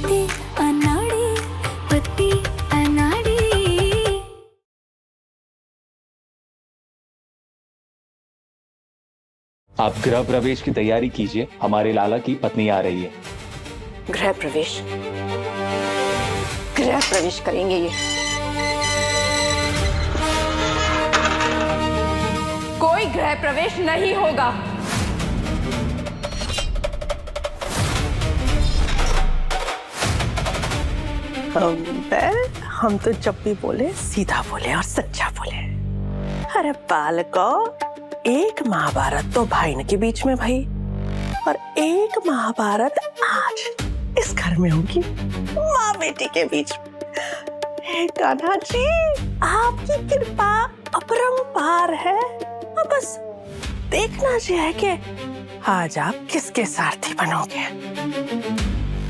पति अनाड़ी, पति अनाड़ी। आप गृह प्रवेश की तैयारी कीजिए, हमारे लाला की पत्नी आ रही है। गृह प्रवेश करेंगे ये। कोई गृह प्रवेश नहीं होगा। हम तो जब भी बोले सीधा बोले और सच्चा बोले। अरे बालको, एक महाभारत तो भाई के बीच में भाई, और एक महाभारत आज इस घर में होगी माँ बेटी के बीच में। हे कान्हा जी, आपकी कृपा अपरंपार है। अब बस देखना जी है कि आज आप किसके सारथी बनोगे,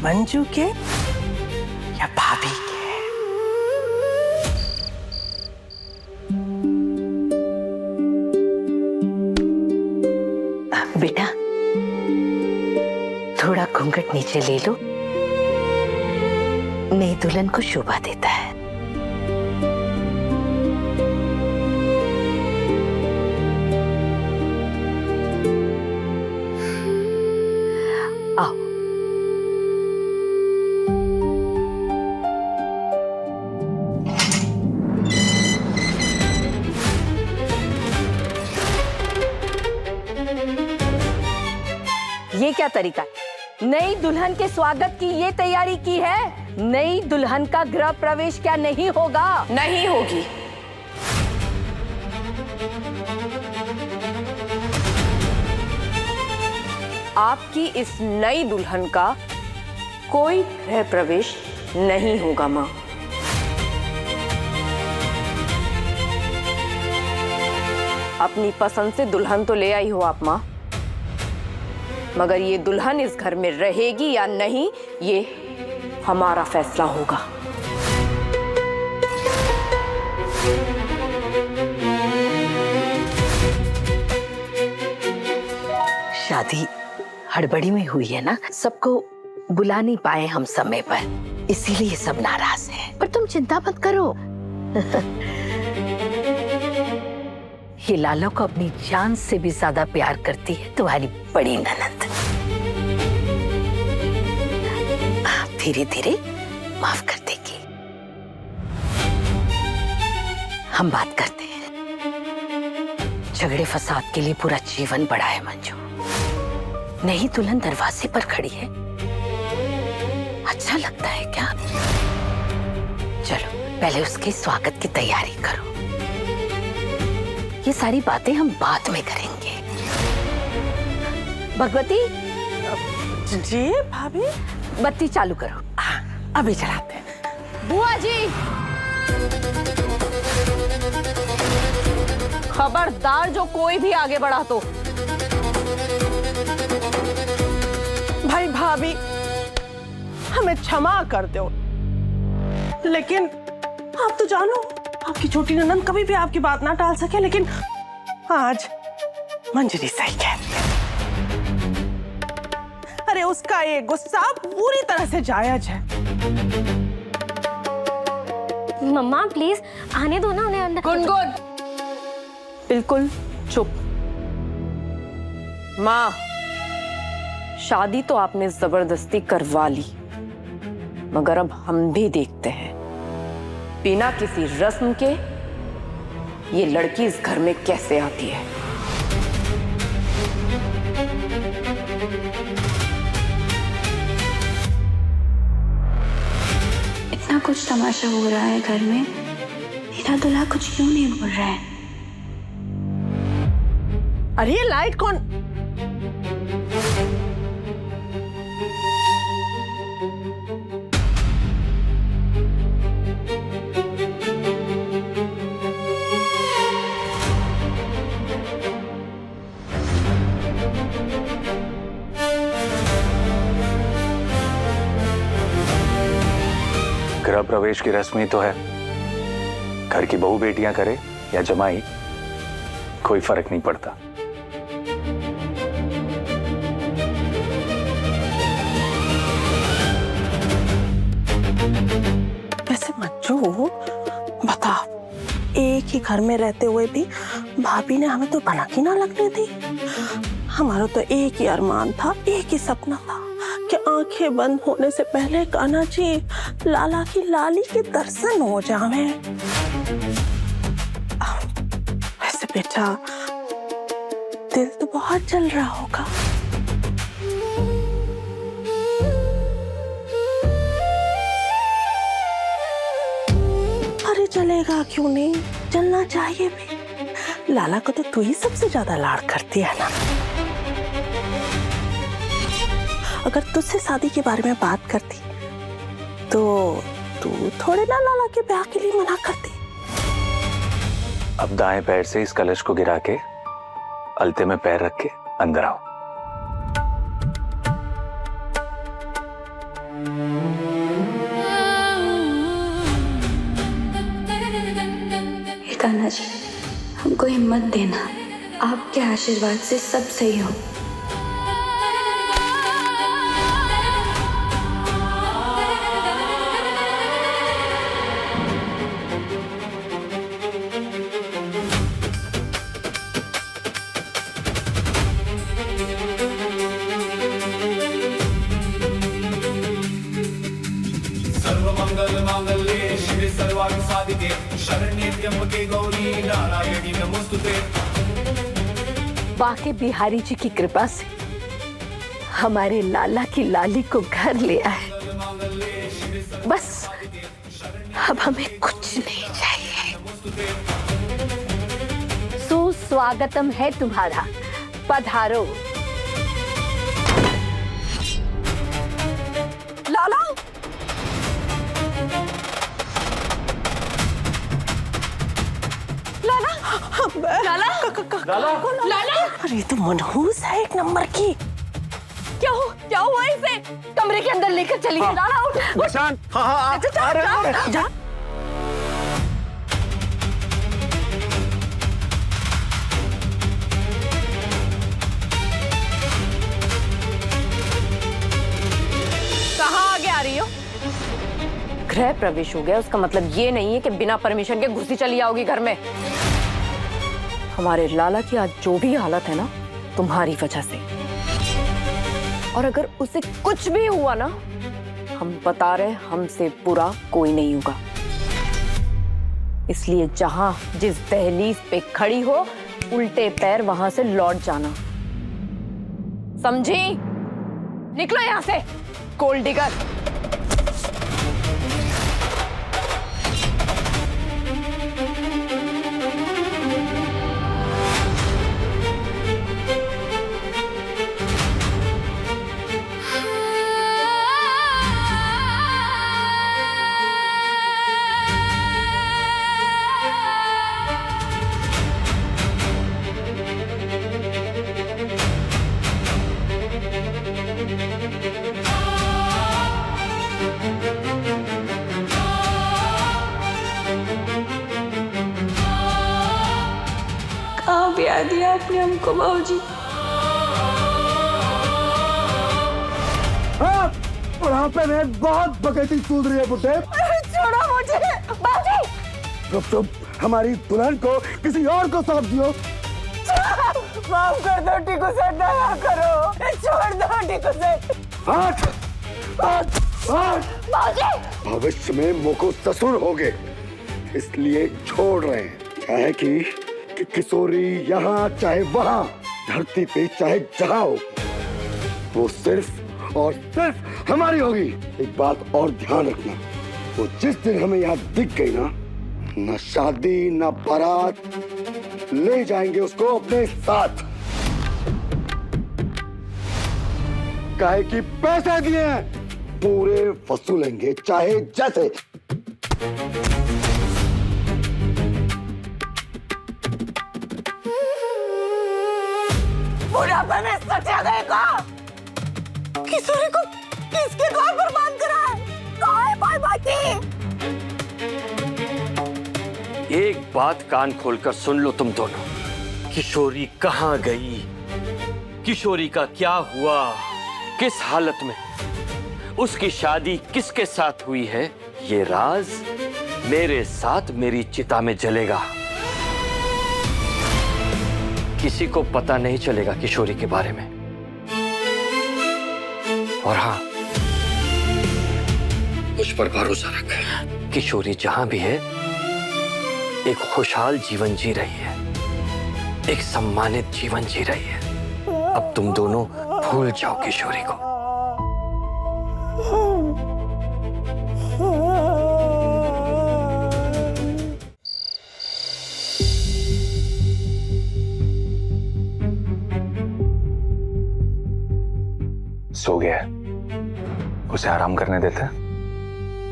मंजू के या भाभी के। बेटा, थोड़ा घूंघट नीचे ले लो, नई दुल्हन को शोभा देता है। आओ। ये क्या तरीका है? नई दुल्हन के स्वागत की ये तैयारी की है? नई दुल्हन का गृह प्रवेश क्या नहीं होगा? नहीं होगी। आपकी इस नई दुल्हन का कोई गृह प्रवेश नहीं होगा माँ। अपनी पसंद से दुल्हन तो ले आई हो आप माँ, मगर ये दुल्हन इस घर में रहेगी या नहीं, ये हमारा फैसला होगा। शादी हड़बड़ी में हुई है ना, सबको बुला नहीं पाए हम समय पर, इसीलिए सब नाराज हैं। पर तुम चिंता मत करो। ये लाला को अपनी जान से भी ज्यादा प्यार करती है तुम्हारी बड़ी ननद। धीरे धीरे माफ कर देगी। हम बात करते हैं। झगड़े फसाद के लिए पूरा जीवन पड़ा है मंजू। नई दुल्हन दरवाजे पर खड़ी है, अच्छा लगता है क्या? चलो पहले उसके स्वागत की तैयारी करो। ये सारी बातें हम बाद में करेंगे। भगवती जी भाभी, बत्ती चालू करो। अभी चलाते हैं। बुआ जी, खबरदार जो कोई भी आगे बढ़ा तो। भाई भाभी, हमें क्षमा कर दो, लेकिन आप तो जानो आपकी छोटी ननद कभी भी आपकी बात ना टाल सके, लेकिन आज मंजरी सही कहती है। अरे उसका ये गुस्सा पूरी तरह से जायज है। मम्मा प्लीज आने दो ना उन्हें अंदर। गुनगुन, बिल्कुल चुप। माँ, शादी तो आपने जबरदस्ती करवा ली, मगर अब हम भी देखते हैं बिना किसी रस्म के ये लड़की इस घर में कैसे आती है। इतना कुछ तमाशा हो रहा है घर में, मेरा दूल्हा कुछ क्यों नहीं बोल रहा है? अरे ये लाइट कौन? गृह प्रवेश की रस्म ही तो है, घर की बहू बेटियां करे या जमाई, कोई फर्क नहीं पड़ता। घर में रहते हुए भी भाभी ने हमें तो भनक ही ना लगने दी। हमारा तो एक ही अरमान था, एक ही सपना था कि आंखें बंद होने से पहले कान्हा जी लाला की लाली के दर्शन हो जावे। वैसे बेटा दिल तो बहुत जल रहा होगा। अरे चलेगा क्यों नहीं, चलना चाहिए भी। लाला को तो तू ही सबसे ज्यादा लाड़ करती है ना। अगर तुझसे शादी के बारे में बात करती तो तू थोड़े ना लाला के ब्याह के लिए मना करती। अब दाएं पैर से इस कलश को गिरा के अलते में पैर रख के अंदर आओ। कान्हा जी, हमको हिम्मत देना, आपके आशीर्वाद से सब सही हो। सर्वमंगल मांगल्ये शिवे सर्वार्थ साधिके शरण्ये त्र्यंबके गौरी नारायणी नमोस्तुते। बाके बिहारी जी की कृपा से हमारे लाला की लाली को घर ले आए। बस अब हमें कुछ नहीं चाहिए। सुस्वागतम है तुम्हारा, पधारो। लाला लाला लाला अरे तो मनहूस है एक नंबर की। क्या हुआ इसे? कमरे के अंदर लेकर चलिए। लाला उठ। निशांत, हाँ, आ रहे। जा। कहाँ आगे आ रही हो? गृह प्रवेश हो गया, उसका मतलब ये नहीं है कि बिना परमिशन के घुसी चली आओगी घर में। हमारे लाला की आज जो भी हालत है ना, तुम्हारी वजह से। और अगर उसे कुछ भी हुआ ना, हम बता रहे, हमसे बुरा कोई नहीं होगा। इसलिए जहां जिस दहलीज पे खड़ी हो, उल्टे पैर वहां से लौट जाना, समझी? निकलो यहां से, गोल्ड डिगर। कहाँ ब्याह दिया आपने हमको बाबूजी? यहाँ पे मैं बहुत बकैती सूझ रही है बुड्ढे। छोड़ो मुझे बाबूजी। चुप चुप, हमारी दुल्हन को किसी और को सौंप दियो। माफ कर दो टिकू सेठ, दया करो, छोड़ दो टिकू सेठ। हट हट हट। बाबूजी। भविष्य में मुझको ससुर होगे, इसलिए छोड़ रहे हैं। चाहे कि किशोरी यहाँ चाहे वहाँ, धरती पे चाहे जहाँ हो, वो सिर्फ और सिर्फ हमारी होगी। एक बात और ध्यान रखना, वो जिस दिन हमें यहाँ दिख गई ना, न शादी न बारात, ले जाएंगे उसको अपने साथ। काहे कि पैसे दिए हैं, पूरे वसूलेंगे चाहे जैसे। बुढ़ापे में सचा गए का किशोरी को किसके द्वार बर्बाद करा है? कहाँ है भाई बाकी? एक बात कान खोलकर सुन लो तुम दोनों। किशोरी कहाँ गई, किशोरी का क्या हुआ, किस हालत में, उसकी शादी किसके साथ हुई है, ये राज मेरे साथ मेरी चिता में जलेगा। किसी को पता नहीं चलेगा किशोरी के बारे में। और हाँ, मुझ पर भरोसा रख, किशोरी जहां भी है एक खुशहाल जीवन जी रही है, एक सम्मानित जीवन जी रही है। अब तुम दोनों भूल जाओ किशोरी को। सो गया है, उसे आराम करने देते हैं।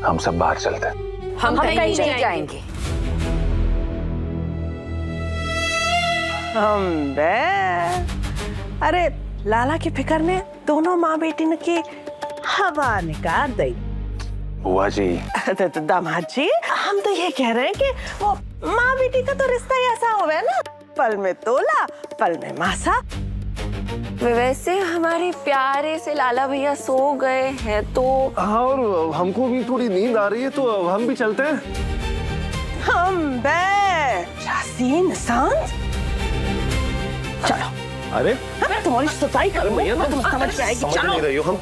हम सब बाहर चलते हैं। हम कहीं नहीं जाएंगे। हम बे अरे लाला की फिकर ने दोनों माँ बेटी ने की हवा निकाल दी। बुआ जी, दामाद जी, हम तो ये कह रहे हैं कि वो माँ बेटी का तो रिश्ता ही ऐसा हुआ है ना, पल में तोला पल में मासा। वैसे हमारे प्यारे से लाला भैया सो गए हैं तो हाँ, और हमको भी थोड़ी नींद आ रही है तो अब हम भी चलते हैं। हम बे रासीन सांस चलो। अरे तुम्हारी सफाई करो भैया, तुम समझ में आएगी। समझ चलो नहीं रही हो हम।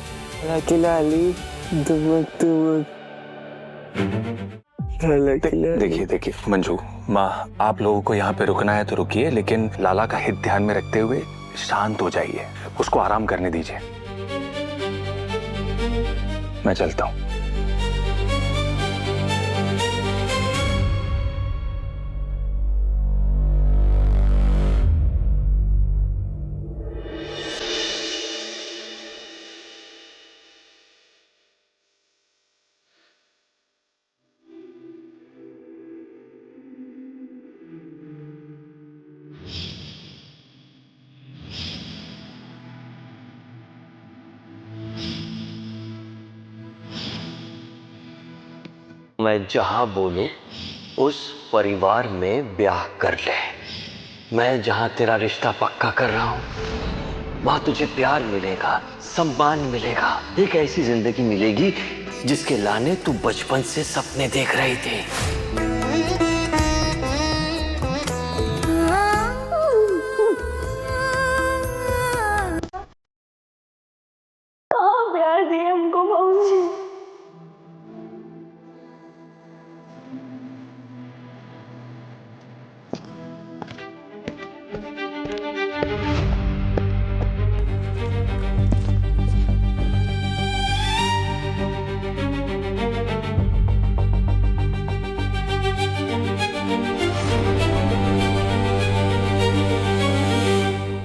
देखिए देखिए मंजू माँ, आप लोगों को यहाँ पे रुकना है तो रुकिए, लेकिन लाला का हित ध्यान में रखते हुए शांत हो जाइए, उसको आराम करने दीजिए। मैं चलता हूँ। मैं जहां बोलूं उस परिवार में ब्याह कर ले। मैं जहां तेरा रिश्ता पक्का कर रहा हूं वहां तुझे प्यार मिलेगा, सम्मान मिलेगा, एक ऐसी जिंदगी मिलेगी जिसके लाने तू बचपन से सपने देख रही थी। प्यार दिए हमको मौसी।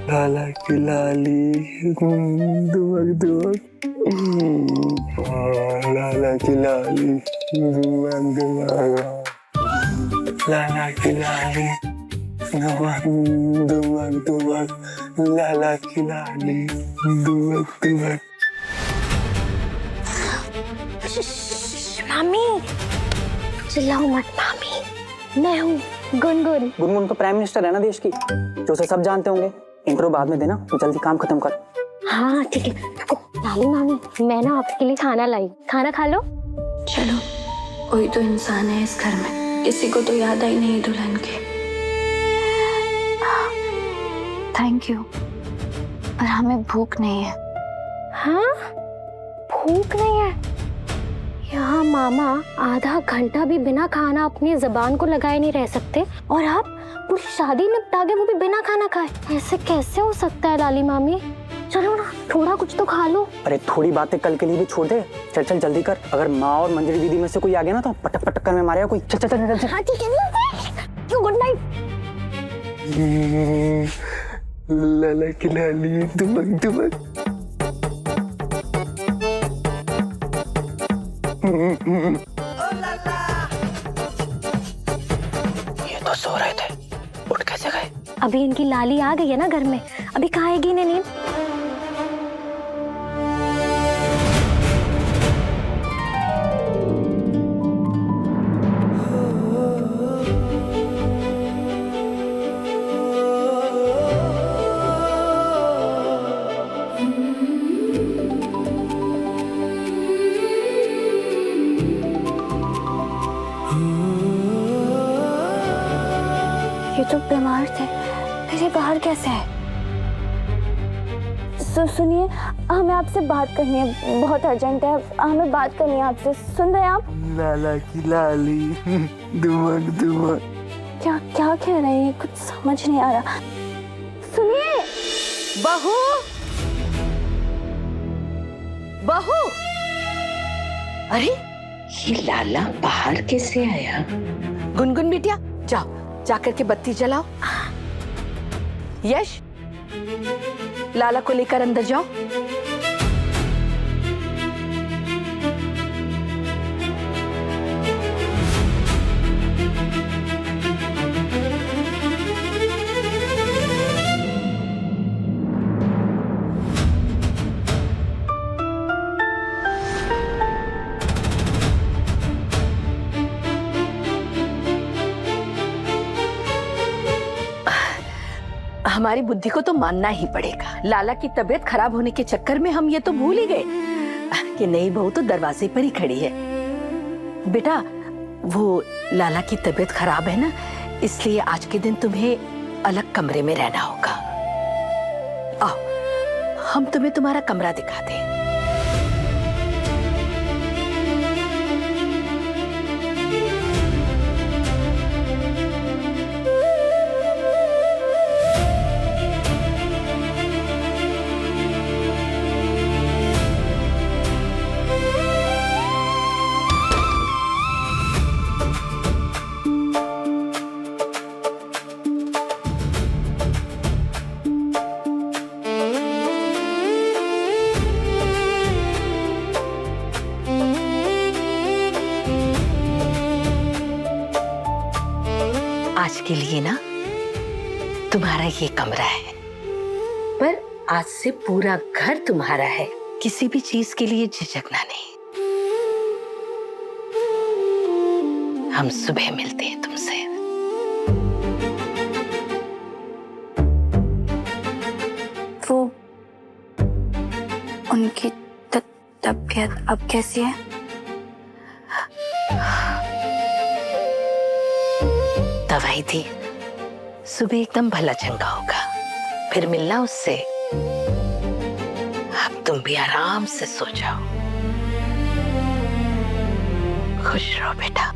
लाला की लाली दुमक दुमक, लाला की लाली दुमक दुमक, लाला की लाली दुमक दुमक दुमक, लाला की लाली दुमक दुमक। मामी चिल्लाओ मत मामी, मैं हूँ गुनगुन। गुनगुन तो प्राइम मिनिस्टर है ना देश की, जो उसे सब जानते होंगे। इंट्रो बाद में देना, तो जल्दी काम खत्म कर। हाँ ठीक है। लाली मामी, मैं ना आपके लिए खाना लाई, खाना खा लो। चलो, कोई तो इंसान है इस घर में, किसी को तो याद आई नहीं दुल्हन की। थैंक यू, पर हमें भूख नहीं है। हाँ भूख नहीं है? यहाँ मामा आधा घंटा भी बिना खाना अपनी जबान को लगाए नहीं रह सकते, और आप पूरी शादी निपटा के वो भी बिना खाना खाए? ऐसे कैसे हो सकता है लाली मामी? चलो ना, थोड़ा कुछ तो खा लो। अरे थोड़ी बातें कल के लिए भी छोड़ दे, चल चल जल्दी कर। अगर माँ और मंजरी दीदी में से कोई आ गया ना तो पटक पटक कर में मारेगा कोई। चल चल चल चल। हाँ ठीक है, गुड नाइट। लाला की लाली दुमक दुमक। ये तो सो रहे थे, उठ कैसे गए? अभी इनकी लाली आ गई है ना घर में, अभी कहाँ आएगी इन्हें नींद? ये तो बीमार थे, फिर ये बाहर कैसे है? सुनिए, हमें आपसे बात करनी है, बहुत अर्जेंट है, हमें बात करनी है आपसे। सुन रहे हैं आप? लाला की लाली दुमक दुमक। क्या क्या कह रहे हैं? कुछ समझ नहीं आ रहा। सुनिए। बहू, बहू, अरे ये लाला बाहर कैसे आया? गुनगुन बिटिया, जाओ जाकर के बत्ती जलाओ। यश, लाला को लेकर अंदर जाओ। हमारी बुद्धि को तो मानना ही पड़ेगा। लाला की तबीयत खराब होने के चक्कर में हम ये तो भूल ही गए कि नई बहू तो दरवाजे पर ही खड़ी है। बेटा, वो लाला की तबीयत खराब है ना, इसलिए आज के दिन तुम्हें अलग कमरे में रहना होगा। आओ, हम तुम्हें तुम्हारा कमरा दिखाते हैं। आज के लिए ना तुम्हारा ये कमरा है, पर आज से पूरा घर तुम्हारा है। किसी भी चीज के लिए झिझकना नहीं। हम सुबह मिलते हैं तुमसे। वो उनकी तबीयत अब कैसी है? दवाई दी, सुबह एकदम भला चंगा होगा। फिर मिलना उससे। अब तुम भी आराम से सो जाओ। खुश रहो बेटा।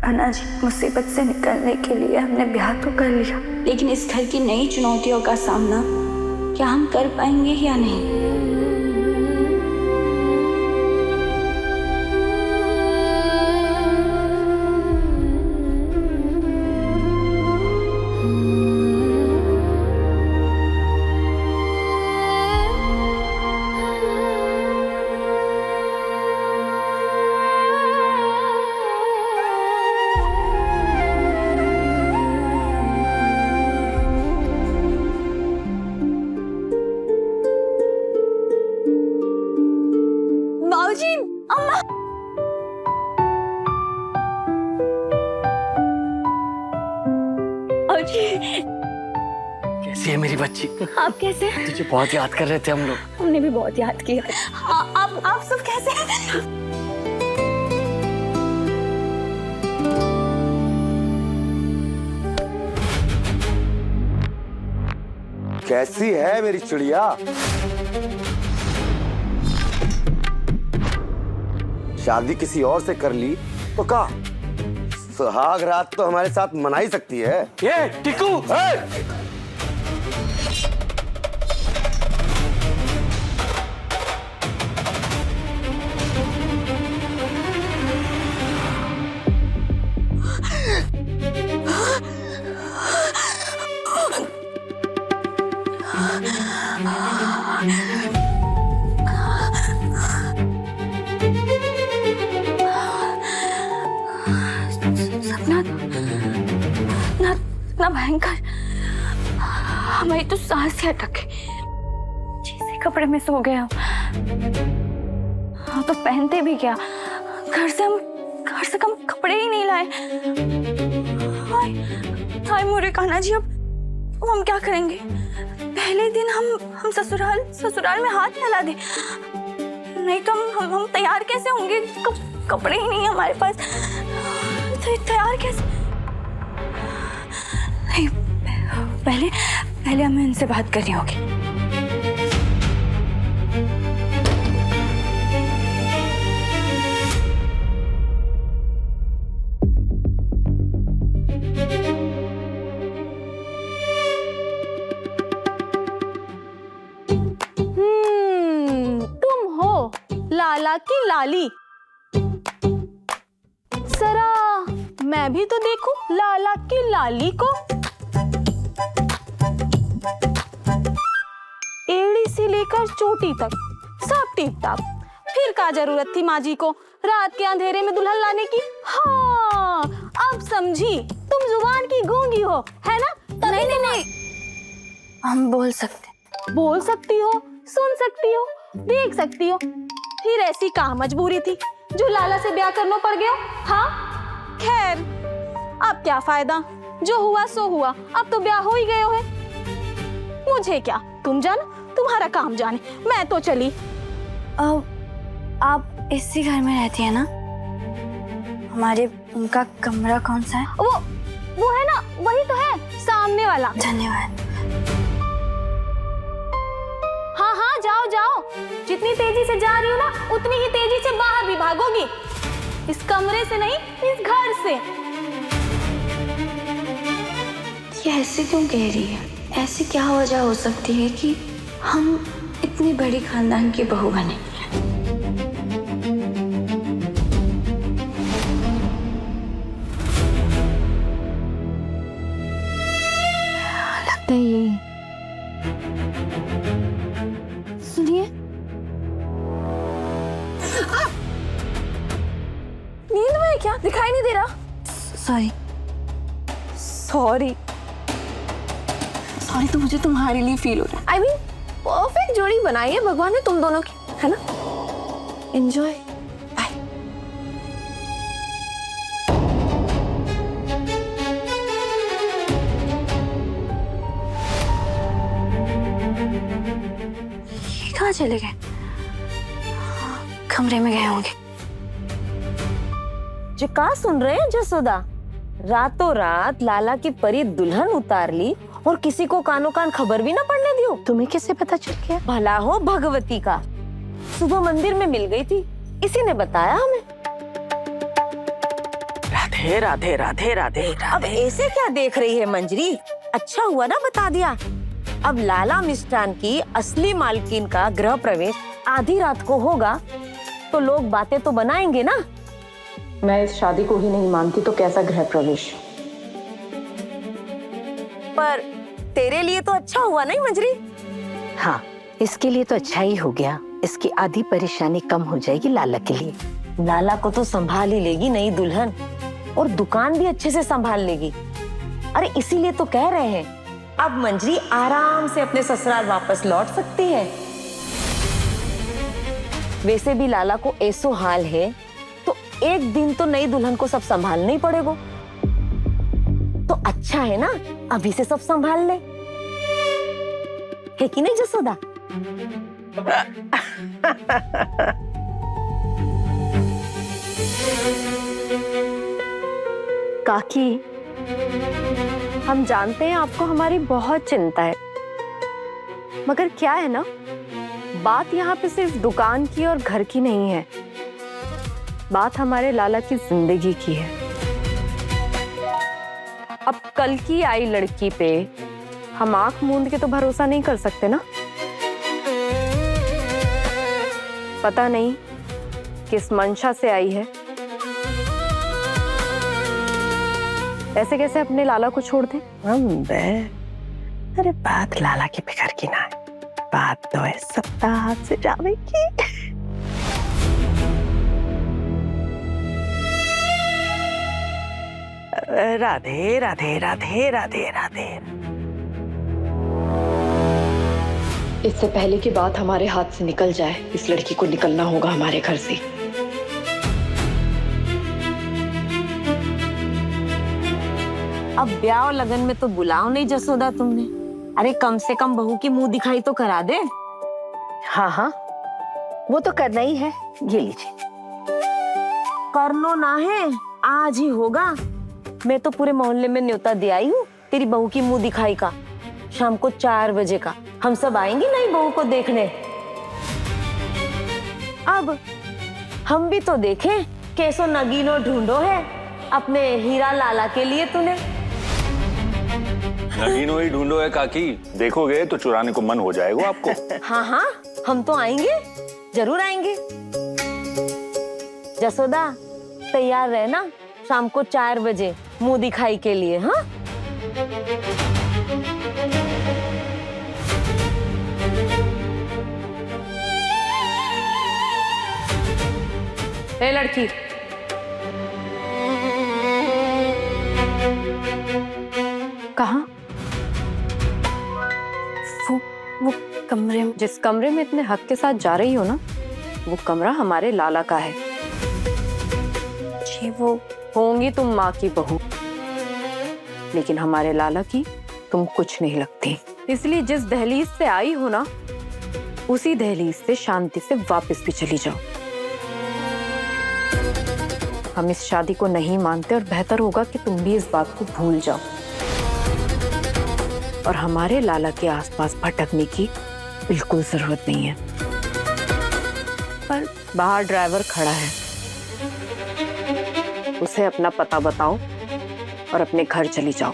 कान्हा जी, मुसीबत से निकलने के लिए हमने ब्याह तो कर लिया, लेकिन इस घर की नई चुनौतियों का सामना क्या हम कर पाएंगे या नहीं? बाबूजी, अम्मा। बाबूजी, कैसी है मेरी बच्ची? आप कैसे हैं? तुझे बहुत याद कर रहे थे हम लोग। हमने भी बहुत याद किया। आप सब कैसे हैं? कैसी है मेरी चिड़िया? शादी किसी और से कर ली तो का सुहाग रात तो हमारे साथ मना ही सकती है। ये टिकू, सपना ना भयंकर, हमारी तो सांस ही अटक गई। कपड़े में सो गए हो। हाँ तो पहनते भी क्या, घर से कम कपड़े ही नहीं लाए। हाय हाय मोरे कान्हा जी, अब हम क्या करेंगे? पहले दिन हम ससुराल में हाथ फैला दे, नहीं तो हम तैयार कैसे होंगे? कपड़े ही नहीं है हमारे पास, तो तैयार कैसे? नहीं, पहले हमें इनसे बात करनी होगी। तुम हो लाला की लाली। जरा मैं भी तो देखूं लाला की लाली को। एड़ी से लेकर चोटी तक सब टिप टाप। फिर क्या जरूरत थी माँ जी को रात के अंधेरे में दुल्हन लाने की? हाँ अब समझी, तुम जुबान की गूंगी हो, है ना? नहीं, हम बोल सकती हो, सुन सकती हो, देख सकती हो। फिर ऐसी कहाँ मजबूरी थी जो लाला से ब्याह करना पड़ गया? हाँ खैर अब क्या फायदा, जो हुआ सो हुआ, अब तो ब्याह हो ही गए है। मुझे क्या, तुम जानो, तुम्हारा काम जाने, मैं तो चली। आप इसी घर में रहती है ना? हमारे उनका कमरा कौन सा है? वो है ना, वही तो है, सामने वाला। धन्यवाद। हाँ जाओ, जितनी तेजी से जा रही हो ना उतनी ही तेजी से बाहर भी भागोगी। इस कमरे से नहीं, इस घर से। ये ऐसे क्यों कह रही है? ऐसी क्या वजह हो सकती है कि हम इतनी बड़ी खानदान की बहू बने? लगता है यही। सुनिए, नींद में है क्या? दिखाई नहीं दे रहा। सॉरी तो मुझे तुम्हारे लिए फील हो रहा है। I mean, परफेक्ट जोड़ी बनाई है भगवान ने तुम दोनों की, है ना? एंजॉय। बाय। ये कहाँ चले गए? कमरे में गए होंगे। जो कहा सुन रहे हैं जसोदा? रातों रात लाला की परी दुल्हन उतार ली और किसी को कानों कान खबर भी ना पड़ने दियो। तुम्हें कैसे पता चल गया? भला हो भगवती का, सुबह मंदिर में मिल गई थी, इसी ने बताया हमें। राधे राधे राधे राधे अब ऐसे क्या देख रही है मंजरी? अच्छा हुआ ना बता दिया। अब लाला मिष्ठान की असली मालकिन का गृह प्रवेश आधी रात को होगा तो लोग बातें तो बनाएंगे ना। मैं इस शादी को ही नहीं मानती तो कैसा गृह प्रवेश? पर तेरे लिए तो अच्छा हुआ नहीं मंजरी? हाँ, इसके लिए तो अच्छा ही हो गया। इसकी आधी परेशानी कम हो जाएगी लाला के लिए। लाला को तो संभाल ही लेगी नई दुल्हन, और दुकान भी अच्छे से संभाल लेगी। अरे इसीलिए तो कह रहे हैं अब मंजरी आराम से अपने ससुराल वापस लौट सकती है। वैसे भी लाला को ऐसो हाल है तो एक दिन तो नई दुल्हन को सब संभालना ही पड़ेगा। तो अच्छा है ना अभी से सब संभाल ले, है कि नहीं जसोदा? काकी, हम जानते हैं आपको हमारी बहुत चिंता है, मगर क्या है ना, बात यहाँ पे सिर्फ दुकान की और घर की नहीं है, बात हमारे लाला की जिंदगी की है। अब कल की आई लड़की पे हम आंख मूंद के तो भरोसा नहीं कर सकते ना। पता नहीं किस मंशा से आई है, ऐसे कैसे अपने लाला को छोड़ दे? अरे बात लाला की फिक्र की ना है, बात तो है सप्ताह से जावे की। राधे राधे राधे राधे राधे। इससे पहले कि बात हमारे हाथ से निकल जाए, इस लड़की को निकलना होगा हमारे घर से। अब ब्याह और लगन में तो बुलाओ नहीं जसोदा तुमने। अरे कम से कम बहू की मुंह दिखाई तो करा दे। हाँ हाँ, वो तो करना ही है। ये लीजिए। करनो ना है, आज ही होगा। मैं तो पूरे मोहल्ले में न्योता दे आई हूँ तेरी बहू की मुंह दिखाई का। शाम को 4 बजे का हम सब आएंगे नई बहू को देखने। अब हम भी तो देखें कैसो नगीनो ढूंढो है अपने हीरा लाला के लिए तूने। नगीनो ही ढूंढो है काकी, देखोगे तो चुराने को मन हो जाएगा आपको। हाँ हाँ, हम तो आएंगे, जरूर आएंगे। जसोदा तैयार रहना शाम को 4 बजे मुंह दिखाई के लिए। हाँ ए लड़की, कहाँ? वो कमरे में। जिस कमरे में इतने हक के साथ जा रही हो ना, वो कमरा हमारे लाला का है। जी वो होंगी तुम माँ की बहू, लेकिन हमारे लाला की तुम कुछ नहीं लगती। इसलिए जिस दहलीज से आई हो ना, उसी दहलीज से शांति से वापस भी चली जाओ। हम इस शादी को नहीं मानते और बेहतर होगा कि तुम भी इस बात को भूल जाओ। और हमारे लाला के आसपास भटकने की बिल्कुल जरूरत नहीं है। पर बाहर ड्राइवर खड़ा है, उसे अपना पता बताओ और अपने घर चली जाओ।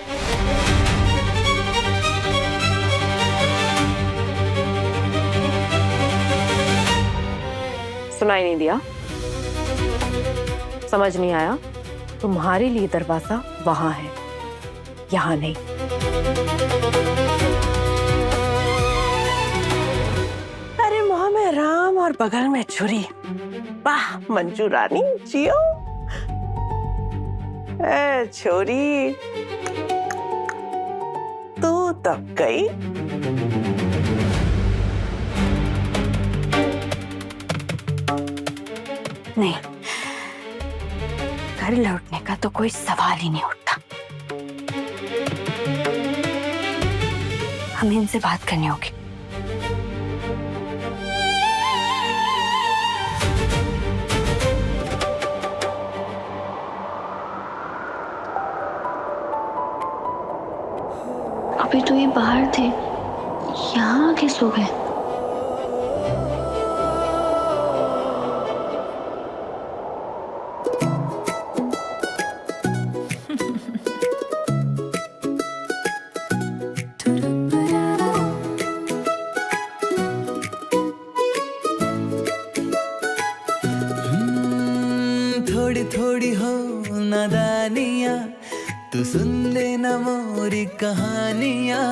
सुनाई नहीं दिया? समझ नहीं आया? तुम्हारे लिए दरवाजा वहां है, यहां नहीं। अरे मुंह में राम और बगल में छुरी। वाह मंजू रानी, जियो। ए छोरी, तू तब गई। नहीं, घर लौटने का तो कोई सवाल ही नहीं उठता। हमें इनसे बात करनी होगी। अभी तो ये बाहर थे, यहाँ आके सो गए। थोड़ी थोड़ी हो नादानियाँ, तू सुन लेना मोरी कहानियाँ।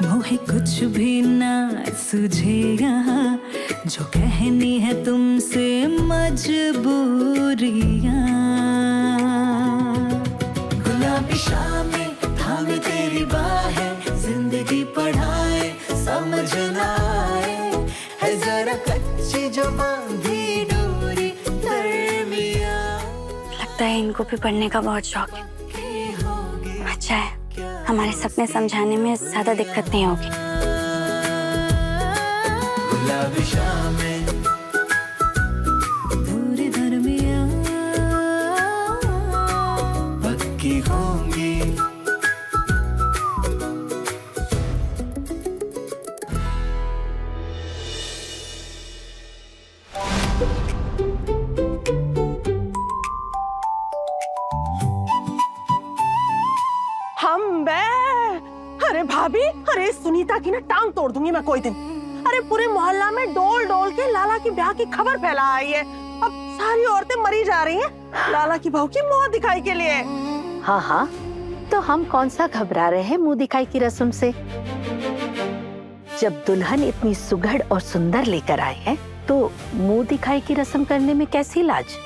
मोहे कुछ भी ना सूझे यहाँ, जो कहनी है तुमसे मजबूरियाँ। गुलाबी शामें थामे तेरी बाहें, जिंदगी पढ़ाए समझ ना आए, है जरा कच्ची जो बांधी डोरी दरमिया। लगता है इनको भी पढ़ने का बहुत शौक है। अच्छा है, हमारे सपने समझाने में ज्यादा दिक्कत नहीं होगी। गुलाबी शामें दूरी दरमिया पक्की होंगी। हम बे, अरे भाभी, अरे सुनीता की ना टांग तोड़ दूंगी मैं कोई दिन। अरे पूरे मोहल्ला में डोल डोल के लाला की ब्याह की खबर फैला आई है। अब सारी औरतें मरी जा रही हैं लाला की बहू की मुंह दिखाई के लिए। हाँ हाँ, तो हम कौन सा घबरा रहे हैं मुंह दिखाई की रस्म से। जब दुल्हन इतनी सुघड़ और सुंदर लेकर आए हैं, तो मुंह दिखाई की रस्म करने में कैसी लाज।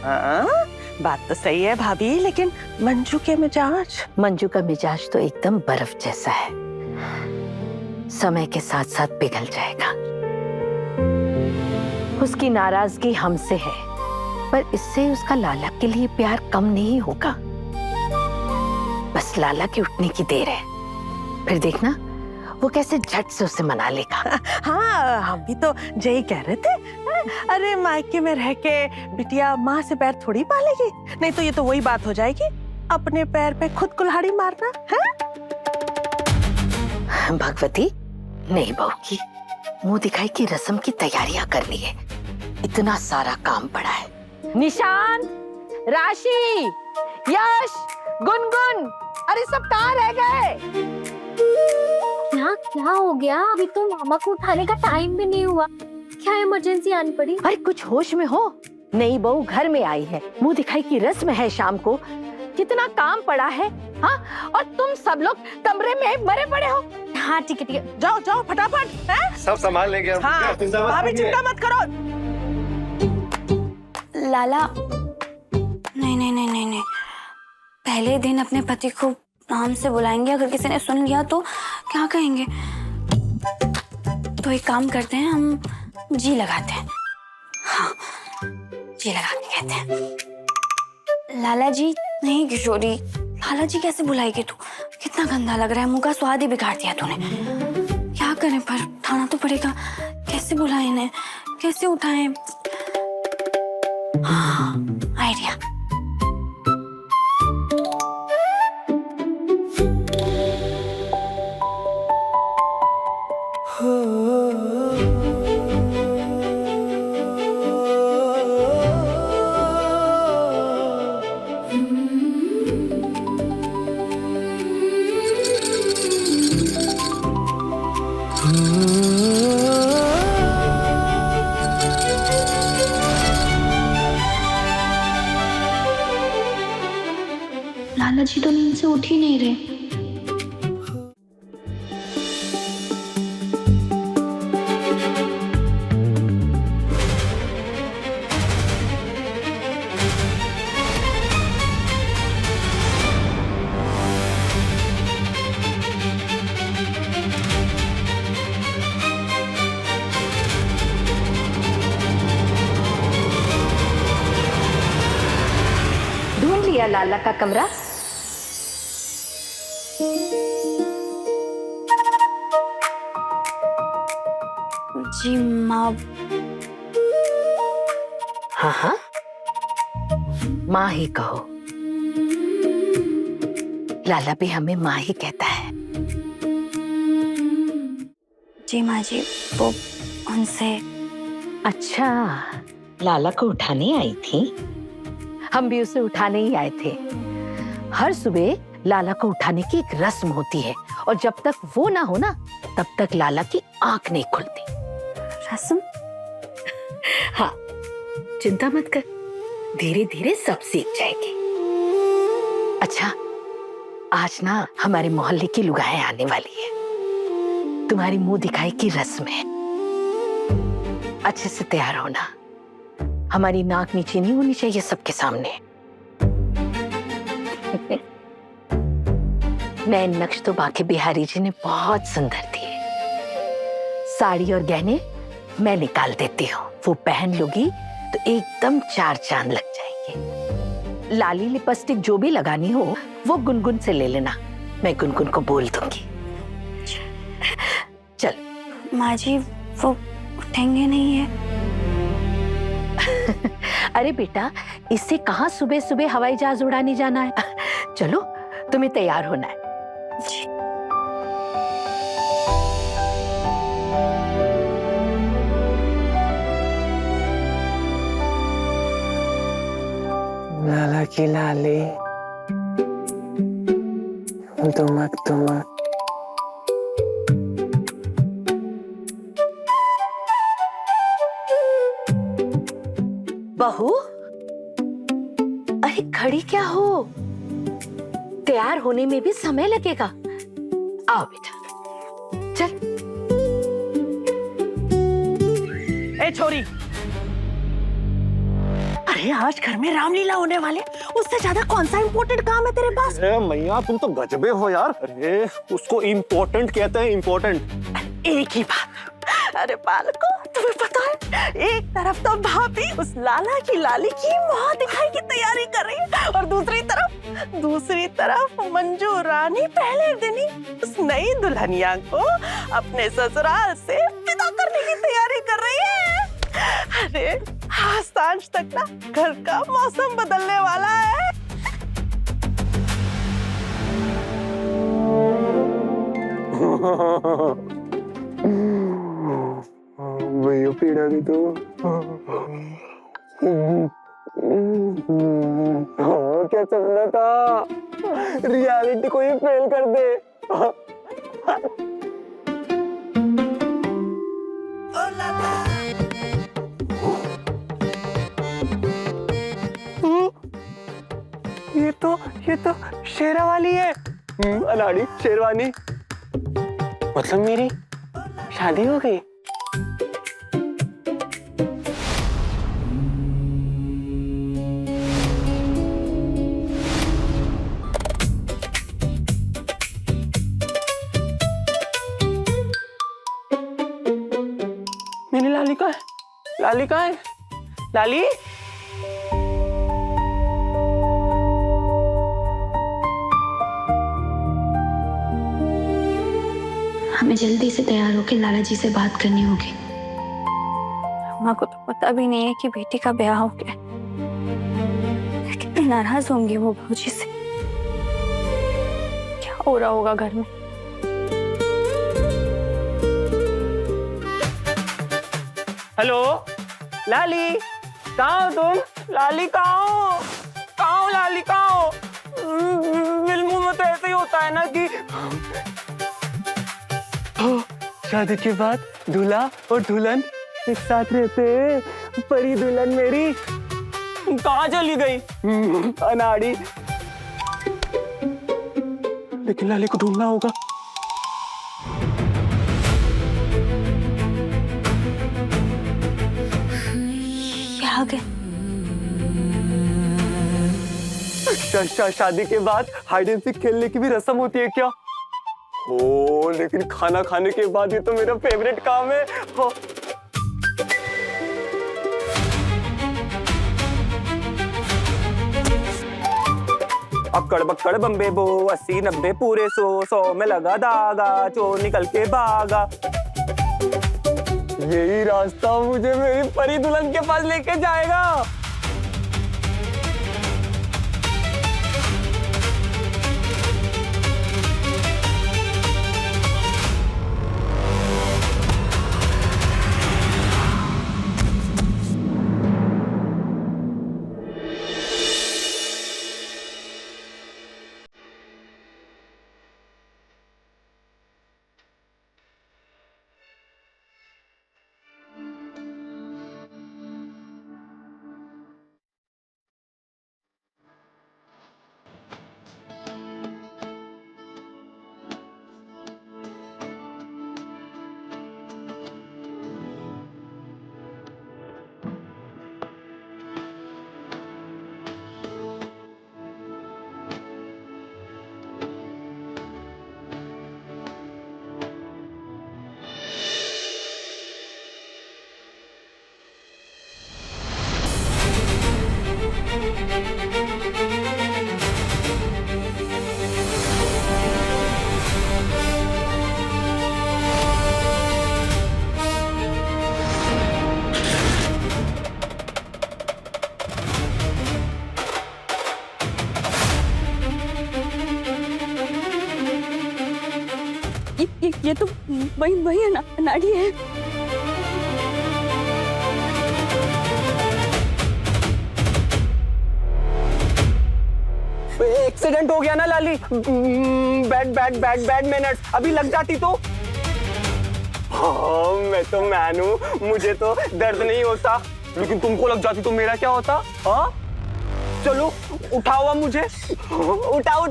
हाँ, बात तो सही है भाभी, लेकिन मंजू के मिजाज। मंजू का मिजाज तो एकदम बर्फ जैसा है, समय के साथ साथ पिघल जाएगा। उसकी नाराजगी हमसे है, पर इससे उसका लाला के लिए प्यार कम नहीं होगा। बस लाला के उठने की देर है, फिर देखना वो कैसे झट से उसे मना लेगा। हाँ, हम भी तो यही कह रहे थे। अरे मायके में रह के बिटिया माँ से पैर थोड़ी पालेगी, नहीं तो ये तो वही बात हो जाएगी, अपने पैर पे खुद कुल्हाड़ी मारना है। भगवती, नहीं बहू की मुंह दिखाई की रस्म की तैयारियां करनी है, इतना सारा काम पड़ा है। निशान, राशि, यश, गुनगुन, अरे सब कहाँ रह गए? क्या हो गया? अभी तो मामा को उठाने का टाइम भी नहीं हुआ, क्या इमरजेंसी आनी पड़ी? अरे कुछ होश में हो। नई बहू घर में आई है, मुंह दिखाई की रस्म है शाम को, कितना काम पड़ा है। हाँ, और तुम सब लोग कमरे में मरे पड़े हो। हाँ ठीक है ठीक है, जाओ जाओ फटाफट। सब संभाल लेंगे हम। हाँ, भाभी चिंता मत करो। लाला, नहीं नहीं नहीं नहीं नहीं, पहले दिन अपने पति को नाम से बुलाएंगे, अगर किसी ने सुन लिया तो क्या कहेंगे? तो एक काम करते हैं, हम जी लगाते हैं। हाँ, जी लगाते कहते हैं। लाला जी नहीं किशोरी, लाला जी कैसे बुलाएगी तू? कितना गंदा लग रहा है, मुंह का स्वाद ही बिगाड़ दिया तूने। क्या करें, पर उठाना तो पड़ेगा। कैसे बुलाएं इन्हें, कैसे उठाएं? हाँ, आइडिया। लाला जी तो नींद से उठ ही नहीं रहे। ढूंढ लिया लाला का कमरा? जी माँ। हाँ हाँ, माँ ही कहो। लाला भी हमें माँ ही कहता है। जी माँ जी, वो उनसे। अच्छा, लाला को उठाने आई थी? हम भी उसे उठाने ही आए थे। हर सुबह लाला को उठाने की एक रस्म होती है, और जब तक वो ना हो ना, तब तक लाला की आंख नहीं खुलती। रस्म? हाँ, चिंता मत कर, धीरे धीरे सब सीख जाएगी। अच्छा, आज ना हमारे मोहल्ले की लुगाएं आने वाली है, तुम्हारी मुंह दिखाई की रस्म है। अच्छे से तैयार होना, हमारी नाक नीचे नहीं होनी चाहिए सबके सामने। नए नक्श तो बाके बिहारी जी ने बहुत सुंदर दिए। साड़ी और गहने मैं निकाल देती हूँ, वो पहन लोगी तो एकदम चार चांद लग जाएंगे। लाली लिपस्टिक जो भी लगानी हो वो गुनगुन से ले लेना, मैं गुनगुन को बोल दूंगी। चल। माँ जी, वो उठेंगे नहीं है? अरे बेटा, इससे कहाँ सुबह सुबह हवाई जहाज उड़ाने जाना है। चलो, तुम्हें तैयार होना है। जी। लाला की लाली, तुमक तुमक। बहू, अरे खड़ी क्या हो? तैयार होने में भी समय लगेगा। आओ बेटा, चल। ए छोरी, अरे अरे आज घर में रामलीला होने वाले, उससे ज्यादा कौन सा इम्पोर्टेंट काम है तेरे पास? अरे मैया तुम तो गजबे हो यार। अरे उसको इम्पोर्टेंट कहते हैं, इम्पोर्टेंट। एक ही बात, अरे बालको तुम्हें पता है, एक तरफ तो भाभी उस लाला की लाली की मुंह दिखाई की तैयारी कर रही है और दूसरी तरफ मंजू रानी पहले दिन ही उस नई दुल्हनिया को अपने ससुराल से विदा करने की तैयारी कर रही है। अरे आज सांझ तक ना घर का मौसम बदलने वाला है। भैया पीड़ा भी तो क्या चलना था, रियलिटी को ही फेल कर दे। ये तो शेरावाली है। अनाड़ी शेरवानी, मतलब मेरी शादी हो गई। मेरी लाली कहाँ है? लाली कहाँ है? लाली? हमें जल्दी से तैयार होकर लाला जी से बात करनी होगी। अम्मा को तो पता भी नहीं है कि बेटी का ब्याह हो गया। कितनी नाराज होंगी वो भौजी से। क्या हो रहा होगा घर में। हेलो लाली, कहाँ हो तुम? लाली कहाँ हो? कहाँ हो लाली, कहाँ हो? फिल्मों में तो ऐसे ही होता है ना कि शादी के बाद दूल्हा और दुल्हन एक साथ रहते हैं। परी दुल्हन मेरी कहाँ चली गई? अनाड़ी। लेकिन लाली को ढूंढना होगा। क्या आ गए? शादी के बाद हाइड एंड सीक खेलने की भी रस्म होती है क्या? ओ, लेकिन खाना खाने के बाद ये तो मेरा फेवरेट काम है। अक्कड़ बक्कड़ बम्बे बो, 80-90 पूरे 100 में लगा धागा, चोर निकल के भागा। यही रास्ता मुझे मेरी परी दुल्हन के पास लेके जाएगा। ये तो वही अनाड़ी है। एक्सीडेंट हो गया ना लाली। Bad manners. अभी लग जाती तो। हाँ, मैं तो मैन हूँ, मुझे तो दर्द नहीं होता। लेकिन तुमको लग जाती तो मेरा क्या होता? हाँ, चलो उठाओ मुझे। उठाओ।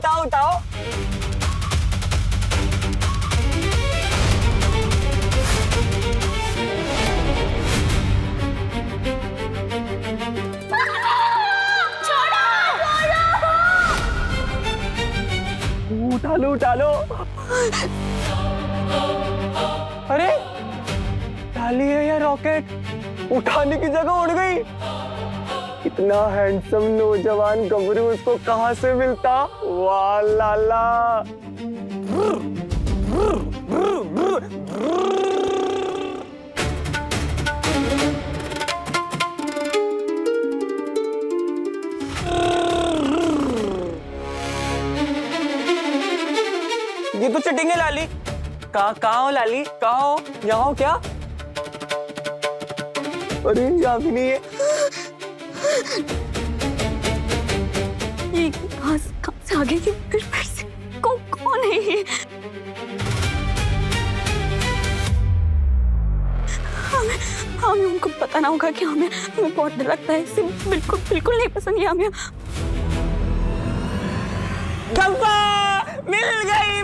उठा लो। अरे लाली है या रॉकेट? उठाने की जगह उड़ गई। इतना हैंडसम नौजवान गबरू उसको कहां से मिलता? वाह लाला। ये तो चटिंग है लाली। कहाँ हो लाली? कहाँ हो? यहाँ हो क्या? अरे यहाँ भी नहीं है। ये कहाँ से आ गई? फिर से कौन है ये? हमें उनको पता ना होगा कि हमें बहुत डर लगता है। इसे बिल्कुल नहीं पसंद है हमें। गप्पा मिल गई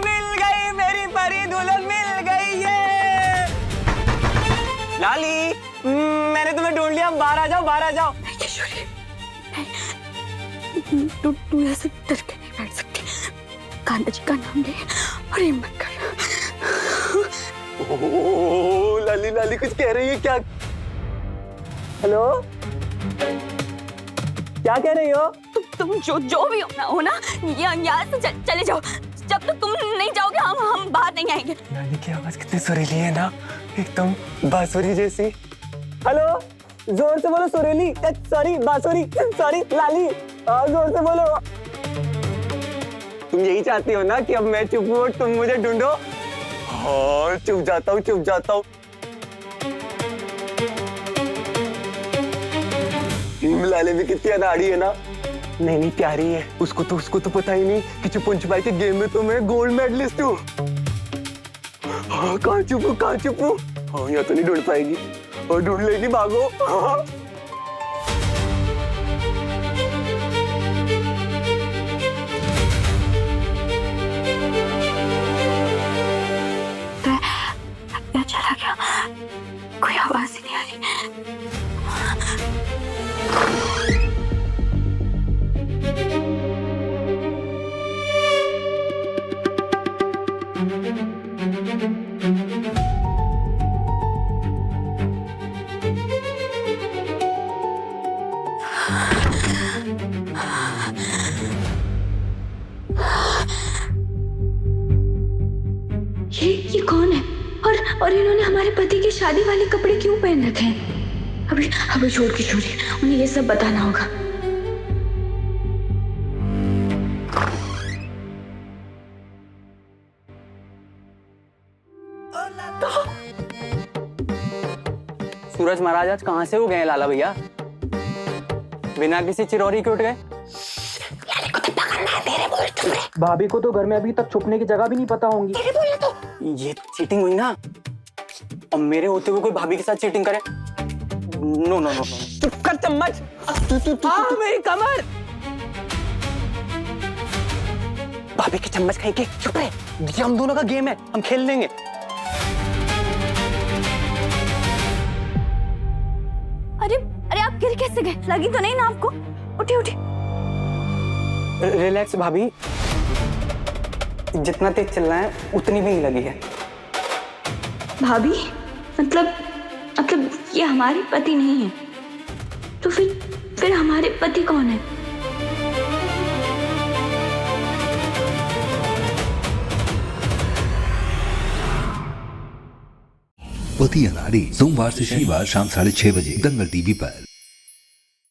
मेरी परी दुल्हन मिल गई ये। लाली मैंने तुम्हें ढूंढ लिया, बाहर आ जाओ। तू ऐसे डर के नहीं बैठ सकती। कान्हा जी का नाम ले और हिम्मत कर। ओह लाली कुछ कह रही है क्या? हेलो, क्या कह रही हो? तुम जो भी हो ना, यहाँ से चले जाओ। जब तक तुम नहीं जाओगे हम बाहर नहीं आएंगे। लाली की आवाज कितनी सुरीली है ना, एकदम बांसुरी जैसी। हेलो, जोर से बोलो सुरीली, सॉरी बांसुरी, सॉरी लाली, जोर से बोलो। तुम यही चाहती हो ना कि अब मैं चुप हूँ, तुम मुझे ढूंढो? हाँ चुप जाता हूँ। लाली भी कितनी अनाड़ी है ना। नहीं प्यारी है। उसको तो पता ही नहीं कि छुपन छुपाई के गेम में तो मैं गोल्ड मेडलिस्ट हूँ। हाँ कहाँ चुप हूँ? हाँ यहाँ तो नहीं ढूंढ पाएगी, और ढूंढ लेगी, भागो। हाँ चला गया, कोई आवाज ही नहीं आ रही। ये कौन है? और इन्होंने हमारे पति के शादी वाले कपड़े क्यों पहन रखे हैं? अभी छोड़ के छोड़िए, उन्हें ये सब बताना होगा। सूरज महाराज आज कहाँ से हो गए लाला भैया? बिना किसी चिरौरी के उठ गए? भाभी को तो घर में अभी तक छुपने की जगह भी नहीं पता होंगी। ये चीटिंग हुई ना, और मेरे होते हुए कोई भाभी के साथ चीटिंग करे? नो। चुप कर चम्मच। मेरी कमर। भाभी की चम्मच खाई के चुप रहे। ये हम दोनों का गेम है, हम खेल लेंगे। अरे आप गिर कैसे गए? लगी तो नहीं ना आपको? उठी। रिलैक्स भाभी, जितना तेज चलना है उतनी भी नहीं लगी है। भाभी मतलब ये हमारे पति नहीं है, तो फिर हमारे पति कौन है? पति अनाड़ी, सोमवार से शनिवार शाम 6:30 बजे दंगल टीवी पर।